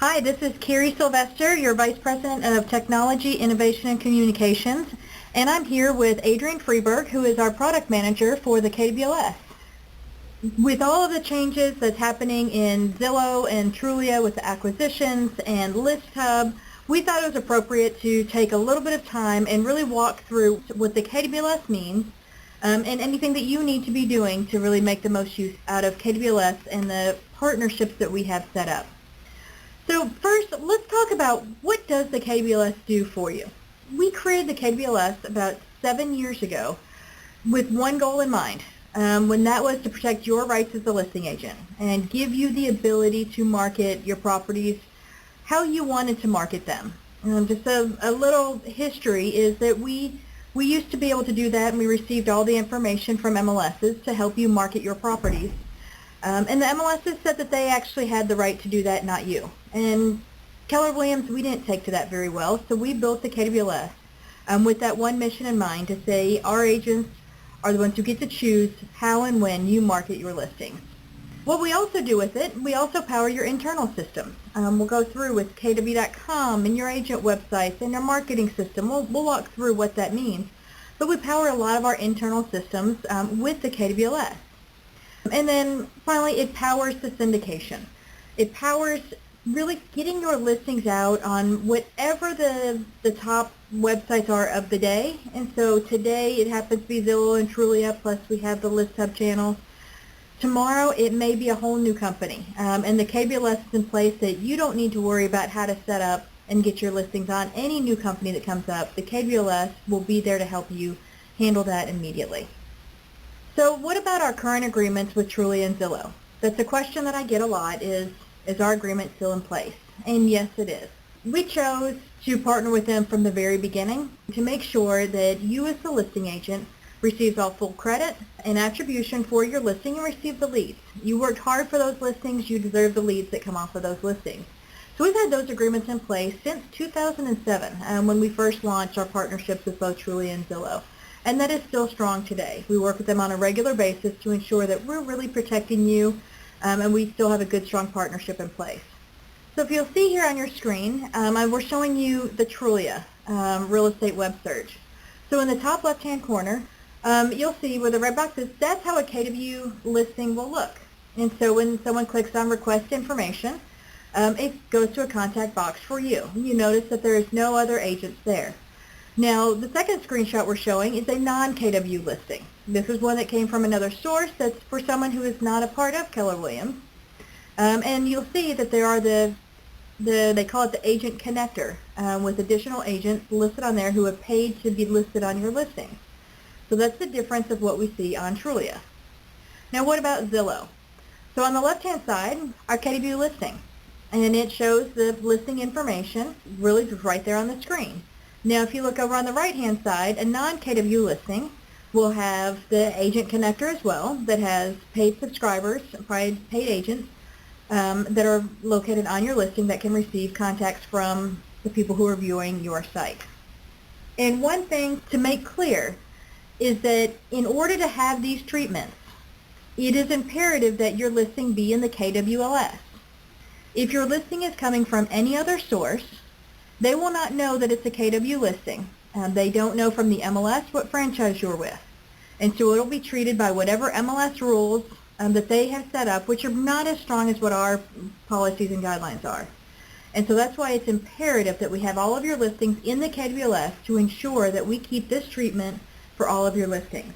Hi, this is Carrie Sylvester, your Vice President of Technology, Innovation, and Communications, and I'm here with Adrian Freeberg, who is our Product Manager for the KWLS. With all of the changes that's happening in Zillow and Trulia with the acquisitions and List Hub, we thought it was appropriate to take a little bit of time and really walk through what the KWLS means and anything that you need to be doing to really make the most use out of KWLS and the partnerships that we have set up. So first, let's talk about what does the KWLS do for you. We created the KWLS about 7 years ago with one goal in mind, when that was to protect your rights as a listing agent and give you the ability to market your properties how you wanted to market them. Just a little history is that we used to be able to do that, and we received all the information from MLSs to help you market your properties. And the MLSs said that they actually had the right to do that, not you. And Keller Williams, we didn't take to that very well, so we built the KWLS with that one mission in mind to say our agents are the ones who get to choose how and when you market your listings. What we also do with it, we also power your internal systems. We'll go through with KW.com and your agent websites and your marketing system. We'll walk through what that means. But we power a lot of our internal systems with the KWLS. And then finally, it powers the syndication. It powers really getting your listings out on whatever the top websites are of the day. And so today it happens to be Zillow and Trulia, plus we have the List Hub channel. Tomorrow it may be a whole new company. And the KWLS is in place that you don't need to worry about how to set up and get your listings on any new company that comes up. The KWLS will be there to help you handle that immediately. So what about our current agreements with Trulia and Zillow? That's a question that I get a lot, is our agreement still in place? And yes, it is. We chose to partner with them from the very beginning to make sure that you as the listing agent receives all full credit and attribution for your listing and receive the leads. You worked hard for those listings, you deserve the leads that come off of those listings. So we've had those agreements in place since 2007 when we first launched our partnerships with both Trulia and Zillow. And that is still strong today. We work with them on a regular basis to ensure that we're really protecting you, and we still have a good, strong partnership in place. So if you'll see here on your screen, we're showing you the Trulia real estate web search. So in the top left-hand corner, you'll see where the red box is. That's how a KW listing will look. And so when someone clicks on Request Information, it goes to a contact box for you. You notice that there is no other agents there. Now, the second screenshot we're showing is a non-KW listing. This is one that came from another source that's for someone who is not a part of Keller Williams. And you'll see that there are they call it the agent connector, with additional agents listed on there who have paid to be listed on your listing. So that's the difference of what we see on Trulia. Now, what about Zillow? So on the left-hand side, our KW listing, and it shows the listing information really right there on the screen. Now, if you look over on the right-hand side, a non-KW listing will have the agent connector as well that has paid subscribers, paid agents that are located on your listing that can receive contacts from the people who are viewing your site. And one thing to make clear is that in order to have these treatments, it is imperative that your listing be in the KWLS. If your listing is coming from any other source, they will not know that it's a KW listing. They don't know from the MLS what franchise you're with. And so it'll be treated by whatever MLS rules that they have set up, which are not as strong as what our policies and guidelines are. And so that's why it's imperative that we have all of your listings in the KWLS to ensure that we keep this treatment for all of your listings.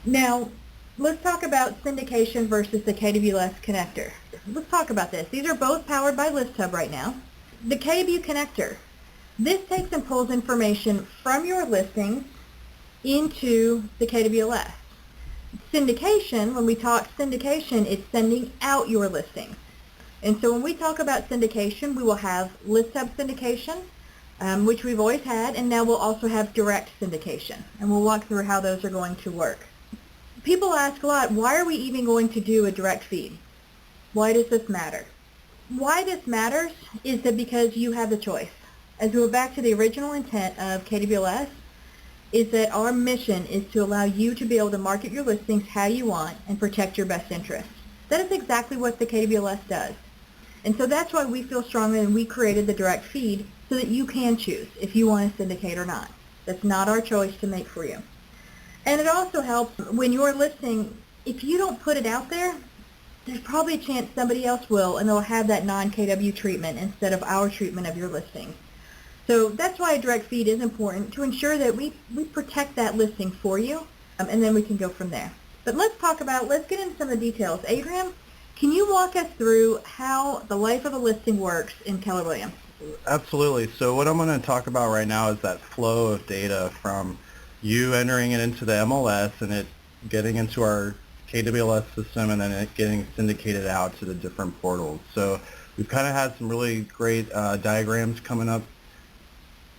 Now, let's talk about syndication versus the KWLS connector. Let's talk about this. These are both powered by List Hub right now. The KW connector, this takes and pulls information from your listings into the KWLS. Syndication, when we talk syndication, it's sending out your listings. And so when we talk about syndication, we will have List Hub syndication, which we've always had, and now we'll also have direct syndication. And we'll walk through how those are going to work. People ask a lot, why are we even going to do a direct feed? Why does this matter? Why this matters is that because you have the choice. As we go back to the original intent of KWLS, is that our mission is to allow you to be able to market your listings how you want and protect your best interests. That is exactly what the KWLS does. And so that's why we feel strongly and we created the direct feed so that you can choose if you want to syndicate or not. That's not our choice to make for you. And it also helps when you're listing, if you don't put it out there, there's probably a chance somebody else will, and they'll have that non-KW treatment instead of our treatment of your listing. So that's why a direct feed is important, to ensure that we protect that listing for you, and then we can go from there. But let's get into some of the details. Adrian, can you walk us through how the life of a listing works in Keller Williams? Absolutely. So what I'm going to talk about right now is that flow of data from you entering it into the MLS and it getting into our KWLS system and then it getting syndicated out to the different portals. So we've kind of had some really great diagrams coming up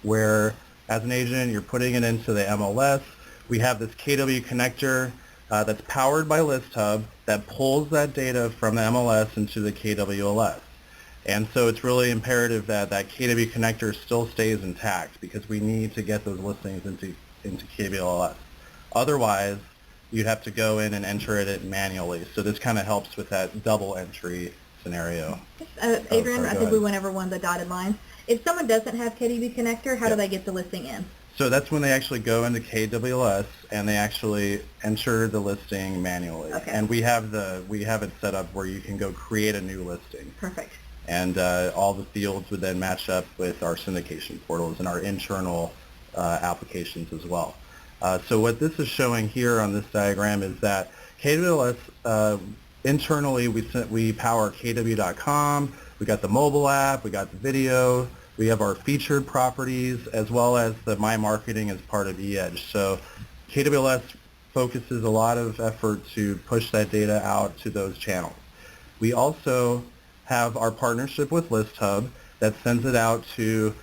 where as an agent you're putting it into the MLS. We have this KW connector that's powered by ListHub that pulls that data from the MLS into the KWLS. And so it's really imperative that that KW connector still stays intact because we need to get those listings into KWLS. Otherwise, you'd have to go in and enter it manually. So this kind of helps with that double entry scenario. Adrian, I think we went over one of the dotted lines. If someone doesn't have KW connector, how do they get the listing in? So that's when they actually go into KWLS and they actually enter the listing manually. Okay. And we have it set up where you can go create a new listing. Perfect. And all the fields would then match up with our syndication portals and our internal applications as well. So what this is showing here on this diagram is that KWLS, internally we power KW.com, we got the mobile app, we got the video, we have our featured properties, as well as the My Marketing as part of eEdge. So KWLS focuses a lot of effort to push that data out to those channels. We also have our partnership with ListHub that sends it out to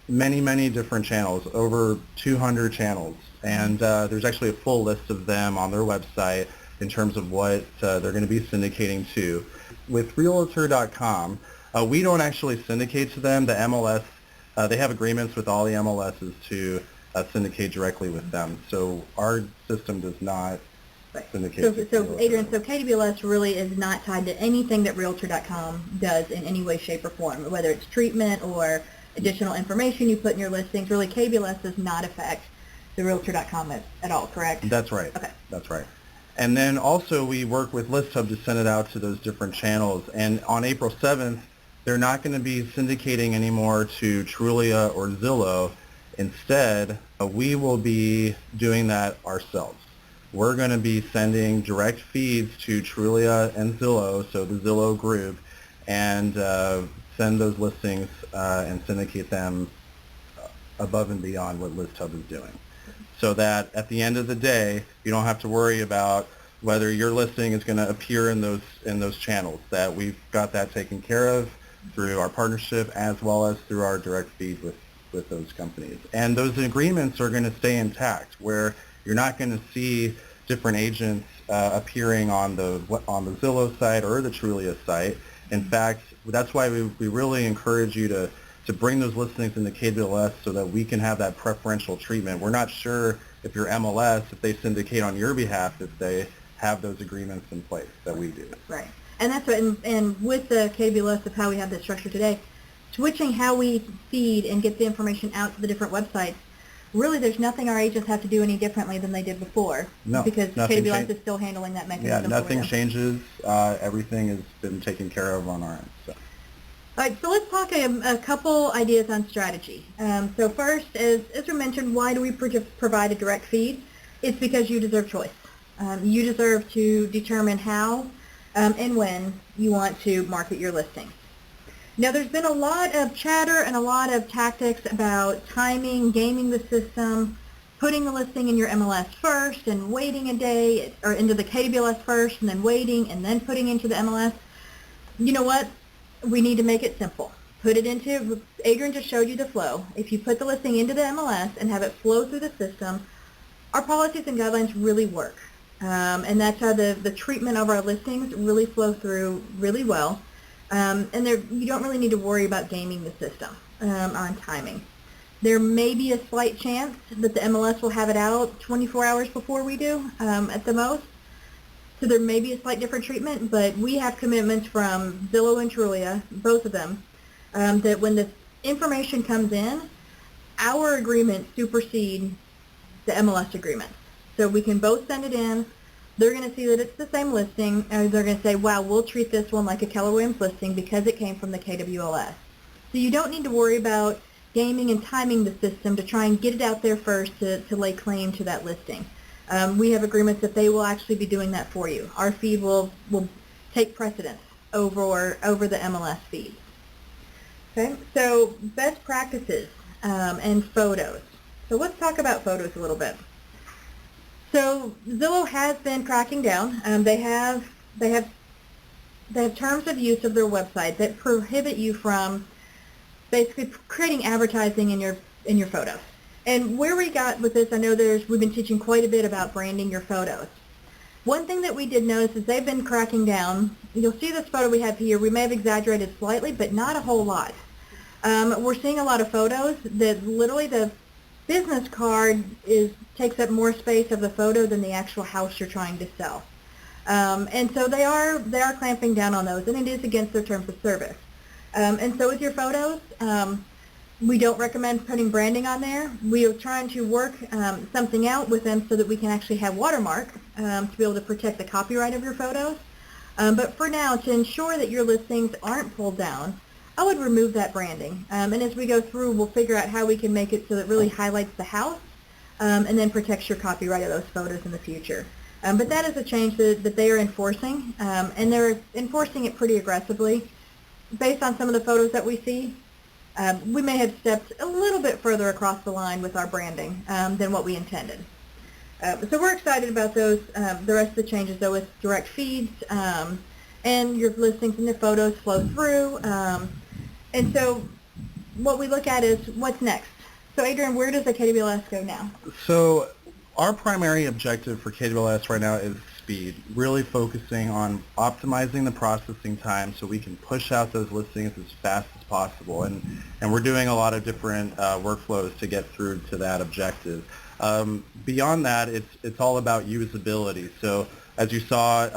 many, many different channels, over 200 channels. And there's actually a full list of them on their website in terms of what they're going to be syndicating to. With Realtor.com, we don't actually syndicate to them. The MLS, they have agreements with all the MLSs to syndicate directly with them. So our system does not syndicate. So Adrian, so KWLS really is not tied to anything that Realtor.com does in any way, shape, or form, whether it's treatment or additional information you put in your listings. Really, KWLS does not affect the Realtor.com at all, correct? That's right. Okay. That's right. And then also we work with ListHub to send it out to those different channels. And on April 7th, they're not going to be syndicating anymore to Trulia or Zillow. Instead, we will be doing that ourselves. We're going to be sending direct feeds to Trulia and Zillow, so the Zillow group, and send those listings and syndicate them above and beyond what ListHub is doing. So that at the end of the day, you don't have to worry about whether your listing is going to appear in those channels, that we've got that taken care of through our partnership as well as through our direct feed with those companies. And those agreements are going to stay intact, where you're not going to see different agents appearing on the Zillow site or the Trulia site. In fact, that's why we really encourage you to bring those listings into KWLS so that we can have that preferential treatment. We're not sure if your MLS, if they syndicate on your behalf, if they have those agreements in place that we do. Right. And that's what, and with the KWLS of how we have this structure today, switching how we feed and get the information out to the different websites, really there's nothing our agents have to do any differently than they did before. No, because KWLS is still handling that mechanism. Yeah, nothing changes. Everything has been taken care of on our end. So. All right, so let's talk a couple ideas on strategy. So first, as we mentioned, why do we provide a direct feed? It's because you deserve choice. You deserve to determine how and when you want to market your listings. Now, there's been a lot of chatter and a lot of tactics about timing, gaming the system, putting the listing in your MLS first and waiting a day, or into the KWLS first and then waiting and then putting into the MLS. You know what? We need to make it simple. Put it into, Adrian just showed you the flow. If you put the listing into the MLS and have it flow through the system, our policies and guidelines really work. And that's how the treatment of our listings really flow through really well. And you don't really need to worry about gaming the system on timing. There may be a slight chance that the MLS will have it out 24 hours before we do at the most. So there may be a slight different treatment, but we have commitments from Zillow and Trulia, both of them, that when the information comes in, our agreements supersede the MLS agreement. So we can both send it in. They're going to see that it's the same listing, and they're going to say, wow, we'll treat this one like a Keller Williams listing because it came from the KWLS. So you don't need to worry about gaming and timing the system to try and get it out there first to lay claim to that listing. We have agreements that they will actually be doing that for you. Our feed will take precedence over the MLS feed. Okay, so best practices and photos. So let's talk about photos a little bit. So Zillow has been cracking down. They have terms of use of their website that prohibit you from basically creating advertising in your photos. And where we got with this, I know we've been teaching quite a bit about branding your photos. One thing that we did notice is they've been cracking down. You'll see this photo we have here. We may have exaggerated slightly, but not a whole lot. We're seeing a lot of photos that literally the business card takes up more space of the photo than the actual house you're trying to sell. And so they are clamping down on those, and it is against their terms of service. And so with your photos, we don't recommend putting branding on there. We are trying to work something out with them so that we can actually have watermark to be able to protect the copyright of your photos. But for now, to ensure that your listings aren't pulled down, I would remove that branding. And as we go through, we'll figure out how we can make it so that it really highlights the house and then protects your copyright of those photos in the future. But that is a change that they are enforcing, and they're enforcing it pretty aggressively. Based on some of the photos that we see, we may have stepped a little bit further across the line with our branding than what we intended. So we're excited about those. The rest of the changes, though, with direct feeds and your listings and your photos flow through. And so what we look at is what's next. So Adrian, where does the KWLS go now? So our primary objective for KWLS right now is speed, really focusing on optimizing the processing time so we can push out those listings as fast as possible. And we're doing a lot of different workflows to get through to that objective. Beyond that, it's all about usability. So as you saw,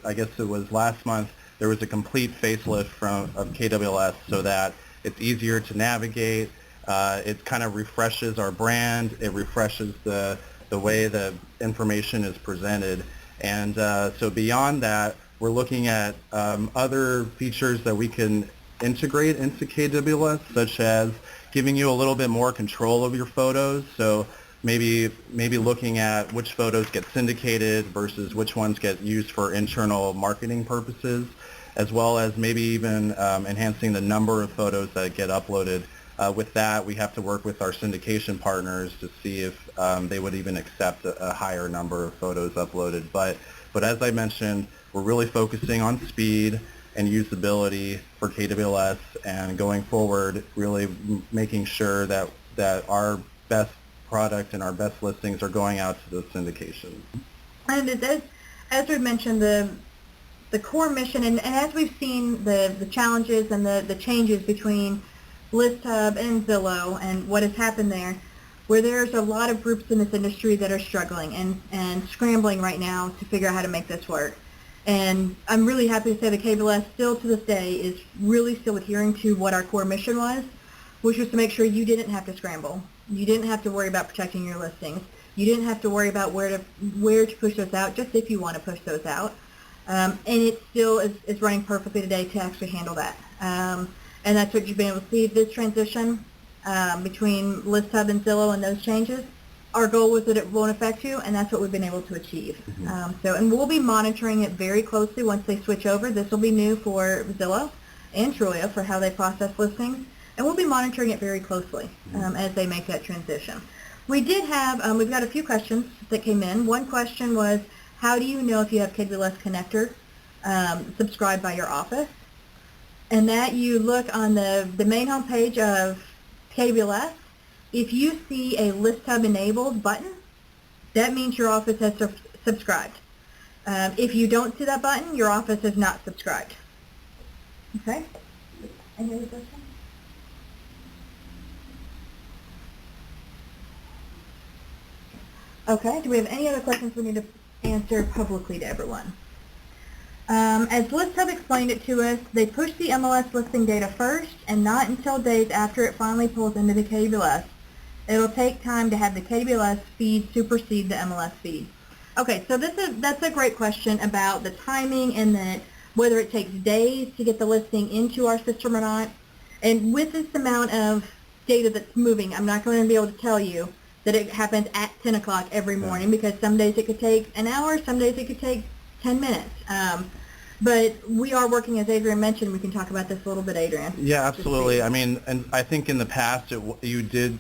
I guess it was last month, there was a complete facelift of KWLS so that it's easier to navigate. It kind of refreshes our brand. It refreshes the way the information is presented. And so beyond that, we're looking at other features that we can integrate into KWLS, such as giving you a little bit more control of your photos. So maybe looking at which photos get syndicated versus which ones get used for internal marketing purposes, as well as maybe even enhancing the number of photos that get uploaded. With that, we have to work with our syndication partners to see if they would even accept a higher number of photos uploaded. But as I mentioned, we're really focusing on speed and usability for KWLS, and going forward, really making sure that our best product and our best listings are going out to those syndications. And as we've mentioned, the core mission, and as we've seen the challenges and the changes between ListHub and Zillow and what has happened there, where there's a lot of groups in this industry that are struggling and scrambling right now to figure out how to make this work. And I'm really happy to say that KWLS still to this day is really still adhering to what our core mission was, which was to make sure you didn't have to scramble. You didn't have to worry about protecting your listings. You didn't have to worry about where to push those out, just if you want to push those out. And it still is running perfectly today to actually handle that. And that's what you've been able to see, this transition between ListHub and Zillow and those changes. Our goal was that it won't affect you, and that's what we've been able to achieve. Mm-hmm. And we'll be monitoring it very closely once they switch over. This will be new for Zillow and Trulia for how they process listings, and we'll be monitoring it very closely as they make that transition. We did have, we've got a few questions that came in. One question was, how do you know if you have KWLS Connector subscribed by your office? And that you look on the main home page of KWLS. If you see a ListHub enabled button, that means your office has subscribed. If you don't see that button, your office is not subscribed. Okay? Any other questions? Okay, do we have any other questions we need to answer publicly to everyone. As ListHub explained it to us, they push the MLS listing data first and not until days after it finally pulls into the KWLS. It'll take time to have the KWLS feed supersede the MLS feed. Okay, so that's a great question about the timing and that whether it takes days to get the listing into our system or not. And with this amount of data that's moving, I'm not going to be able to tell you that it happens at 10 o'clock every morning because some days it could take an hour, some days it could take 10 minutes. But we are working, as Adrian mentioned. We can talk about this a little bit, Adrian. Yeah, absolutely. I mean, and I think in the past you did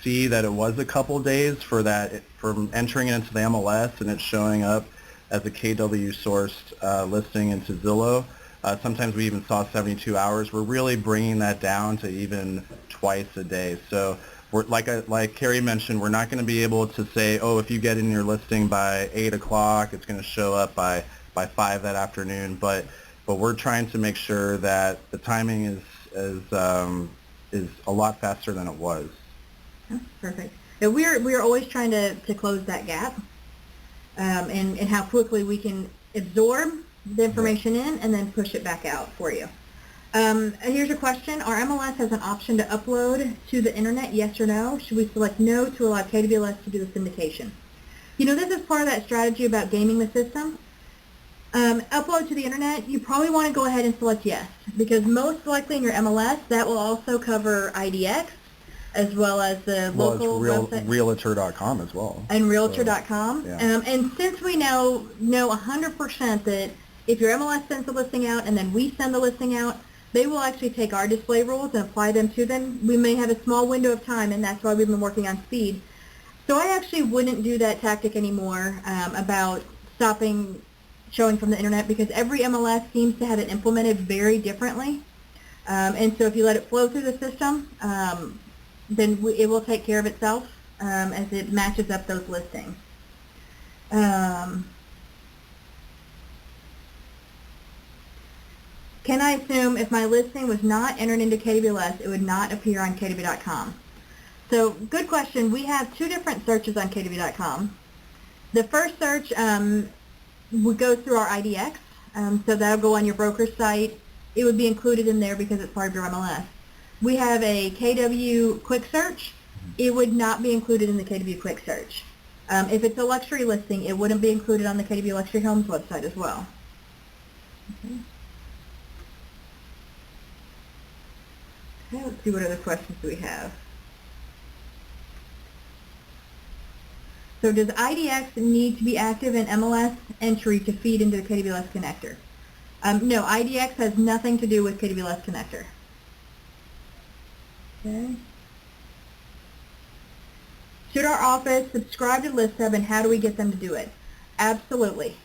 see that it was a couple days for that, from entering it into the MLS and it showing up as a KW sourced listing into Zillow. Sometimes we even saw 72 hours. We're really bringing that down to even twice a day. So we're, like Carrie mentioned, we're not going to be able to say, oh, if you get in your listing by 8 o'clock, it's going to show up by 5 that afternoon. But we're trying to make sure that the timing is a lot faster than it was. Perfect. And we're always trying to close that gap, and how quickly we can absorb the information in and then push it back out for you. Here's a question. Our MLS has an option to upload to the internet, yes or no? Should we select no to allow KWLS to do the syndication? You know, this is part of that strategy about gaming the system. Upload to the internet, you probably want to go ahead and select yes, because most likely in your MLS that will also cover IDX as well as the local website. Realtor.com as well. And Realtor.com. So, yeah. And since we know 100% that if your MLS sends the listing out and then we send the listing out, they will actually take our display rules and apply them to them. We may have a small window of time, and that's why we've been working on speed. So I actually wouldn't do that tactic anymore about stopping showing from the internet, because every MLS seems to have it implemented very differently. And so if you let it flow through the system, then it will take care of itself as it matches up those listings. Can I assume if my listing was not entered into KWLS, it would not appear on KW.com? So good question. We have two different searches on KW.com. The first search would go through our IDX, so that'll go on your broker's site. It would be included in there because it's part of your MLS. We have a KW quick search. It would not be included in the KW quick search. If it's a luxury listing, it wouldn't be included on the KW Luxury Homes website as well. Okay, let's see what other questions do we have. So does IDX need to be active in MLS entry to feed into the KWLS connector? No, IDX has nothing to do with KWLS connector. Okay. Should our office subscribe to ListHub, and how do we get them to do it? Absolutely.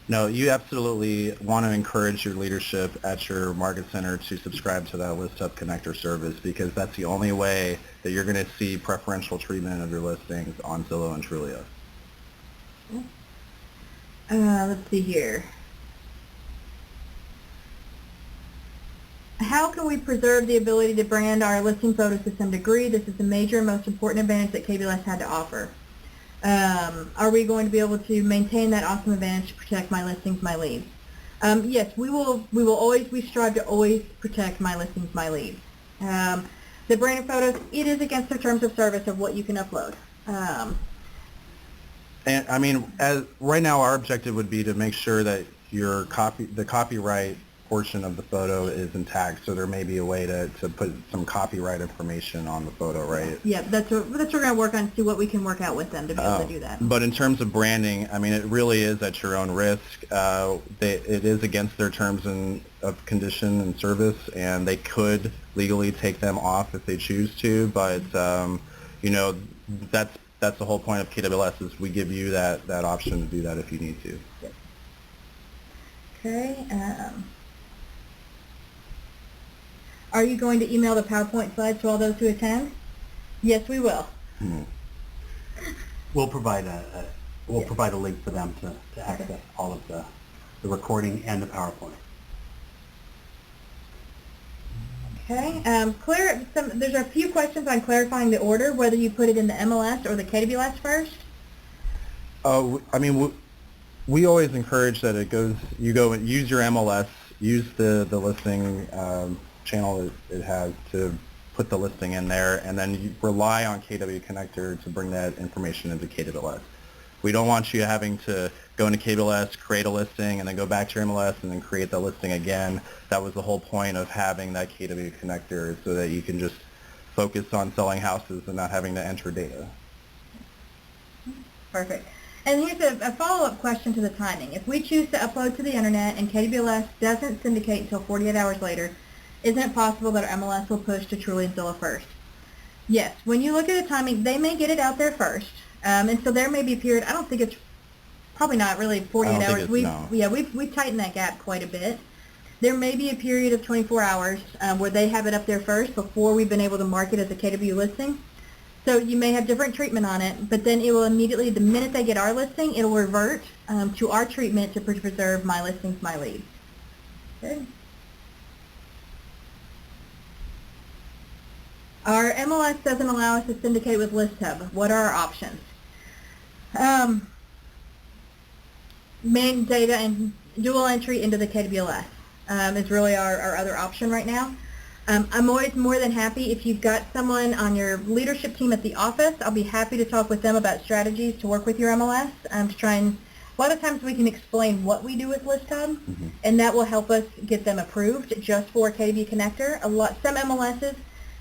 No, you absolutely want to encourage your leadership at your market center to subscribe to that ListHub connector service, because that's the only way that you're going to see preferential treatment of your listings on Zillow and Trulia. Let's see here. How can we preserve the ability to brand our listing photos to some degree? This is the major and most important advantage that KWLS had to offer. Are we going to be able to maintain that awesome advantage to protect my listings, my leads? Yes, we strive to always protect my listings, my leads. The branded photos, it is against the terms of service of what you can upload. And I mean, right now our objective would be to make sure that the copyright portion of the photo is intact, so there may be a way to put some copyright information on the photo, right? Yeah, that's what we're going to work on, see what we can work out with them to be able to do that. But in terms of branding, I mean, it really is at your own risk. It is against their terms of condition and service, and they could legally take them off if they choose to, but you know, that's the whole point of KWLS, is we give you that option to do that if you need to. Yep. Okay. Are you going to email the PowerPoint slides to all those who attend? Yes, we will. Hmm. We'll provide a link for them to access all of the recording and the PowerPoint. Okay. There's a few questions on clarifying the order, whether you put it in the MLS or the KWLS first. I mean, we always encourage that you go and use your MLS, use the listing channel it has to put the listing in there, and then you rely on KW Connector to bring that information into KWS. We don't want you having to go into KWS, create a listing, and then go back to your MLS and then create the listing again. That was the whole point of having that KW Connector, so that you can just focus on selling houses and not having to enter data. Perfect. And here's a follow-up question to the timing. If we choose to upload to the internet and KWS doesn't syndicate until 48 hours later, isn't it possible that our MLS will push to Trulia and Zillow first? Yes. When you look at the timing, they may get it out there first. And so there may be a period, I don't think it's probably not really 48 hours. We've tightened that gap quite a bit. There may be a period of 24 hours where they have it up there first before we've been able to mark it as a KW listing. So you may have different treatment on it, but then it will immediately, the minute they get our listing, it will revert to our treatment to preserve my listings, my leads. Okay. Our MLS doesn't allow us to syndicate with ListHub. What are our options? Main data and dual entry into the KWS is really our other option right now. I'm always more than happy if you've got someone on your leadership team at the office. I'll be happy to talk with them about strategies to work with your MLS to try and, a lot of times we can explain what we do with ListHub, and that will help us get them approved just for KW Connector. Some MLSs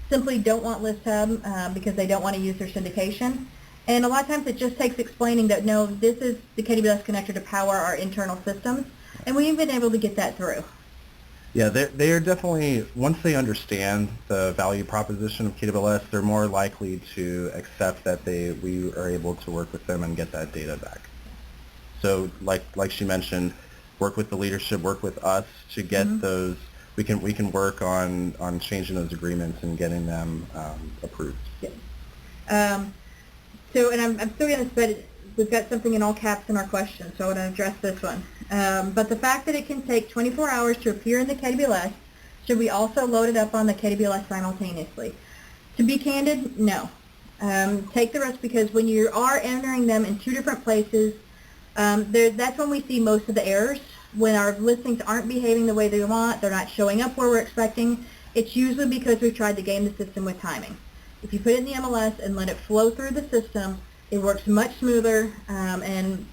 simply don't want ListHub because they don't want to use their syndication. And a lot of times it just takes explaining that, no, this is the KWS connector to power our internal systems, and we've been able to get that through. Yeah, they are definitely, once they understand the value proposition of KWS, they're more likely to accept that we are able to work with them and get that data back. So like she mentioned, work with the leadership, work with us to get those, we can work on changing those agreements and getting them approved. Yeah. So, and I'm still going to spend, we've got something in all caps in our question, so I want to address this one. But the fact that it can take 24 hours to appear in the KWS, should we also load it up on the KWS simultaneously? To be candid, no. Take the risk, because when you are entering them in two different places, that's when we see most of the errors. When our listings aren't behaving the way they want, they're not showing up where we're expecting, it's usually because we've tried to game the system with timing. If you put it in the MLS and let it flow through the system, it works much smoother, and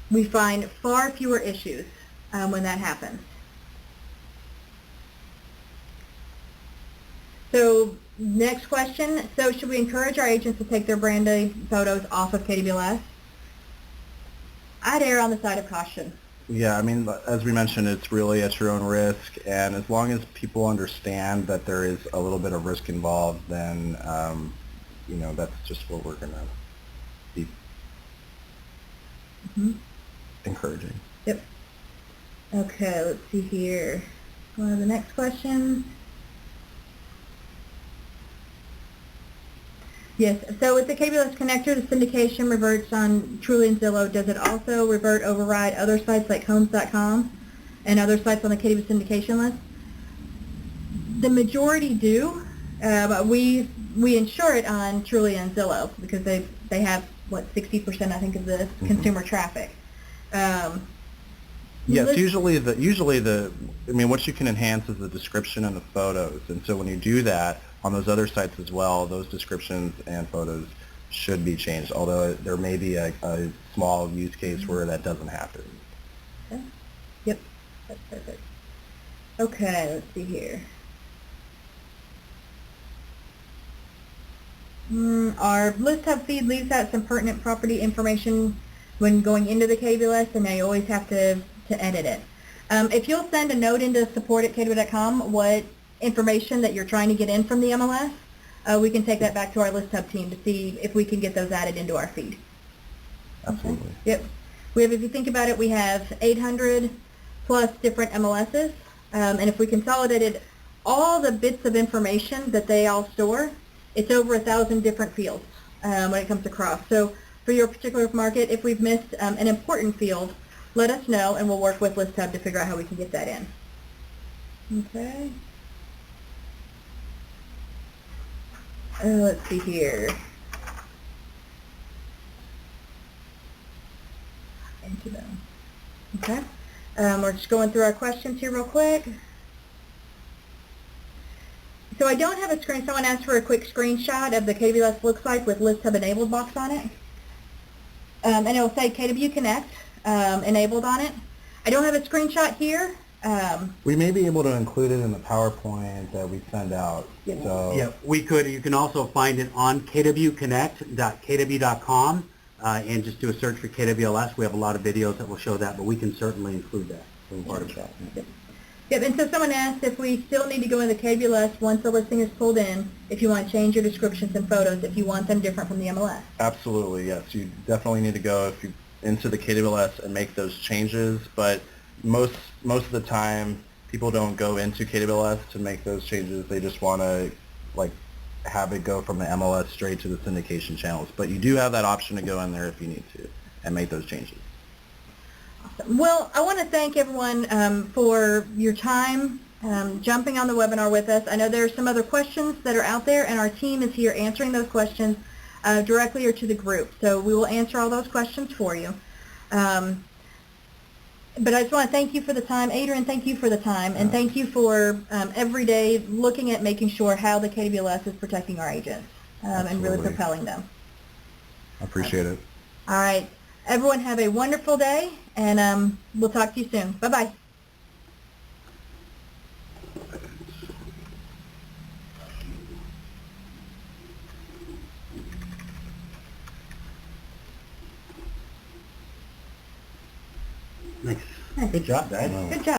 we find far fewer issues when that happens. So next question, so should we encourage our agents to take their branded photos off of KWS? I'd err on the side of caution. Yeah, I mean, as we mentioned, it's really at your own risk, and as long as people understand that there is a little bit of risk involved, then, you know, that's just what we're going to be encouraging. Yep. Okay, let's see here. One of the next questions. Yes, so with the KWS connector, the syndication reverts on Trulia and Zillow. Does it also override other sites like homes.com and other sites on the KWS syndication list? The majority do. We insure it on Trulia and Zillow because they have, what, 60% I think of the consumer traffic. Yes, usually I mean, what you can enhance is the description and the photos, and so when you do that on those other sites as well, those descriptions and photos should be changed, although there may be a small use case where that doesn't happen. Okay. Yep, that's perfect. Okay, let's see here. Our ListHub feed leaves out some pertinent property information when going into the KWS, and they always have to edit it. If you'll send a note into support@kw.com what information that you're trying to get in from the MLS, we can take that back to our ListHub team to see if we can get those added into our feed. Absolutely. Okay. Yep. If you think about it, we have 800 plus different MLSs, and if we consolidated all the bits of information that they all store, it's over 1,000 different fields when it comes across. So for your particular market, if we've missed an important field, let us know, and we'll work with ListHub to figure out how we can get that in. Okay. Let's see here. Okay. We're just going through our questions here real quick. So I don't have a screen, so I want to ask for a quick screenshot of the KWS looks like with List Hub enabled box on it. And it will say KW Connect enabled on it. I don't have a screenshot here. We may be able to include it in the PowerPoint that we send out. So Yeah, we could. You can also find it on kwconnect.kw.com and just do a search for KWLS. We have a lot of videos that will show that, but we can certainly include that as part of that. Yep, and so someone asked if we still need to go into KWS once the listing is pulled in, if you want to change your descriptions and photos, if you want them different from the MLS. absolutely, yes. You definitely need to go into the KWS and make those changes, but most of the time people don't go into KWS to make those changes. They just want to have it go from the MLS straight to the syndication channels. But you do have that option to go in there if you need to and make those changes. Well, I want to thank everyone for your time jumping on the webinar with us. I know there are some other questions that are out there, and our team is here answering those questions directly or to the group. So we will answer all those questions for you. But I just want to thank you for the time. Adrian, thank you for the time, and thank you for every day looking at making sure how the KWS is protecting our agents and really Absolutely. propelling them. I appreciate it. All right. Everyone have a wonderful day, and we'll talk to you soon. Bye-bye. Nice. Good job, guys. Good job.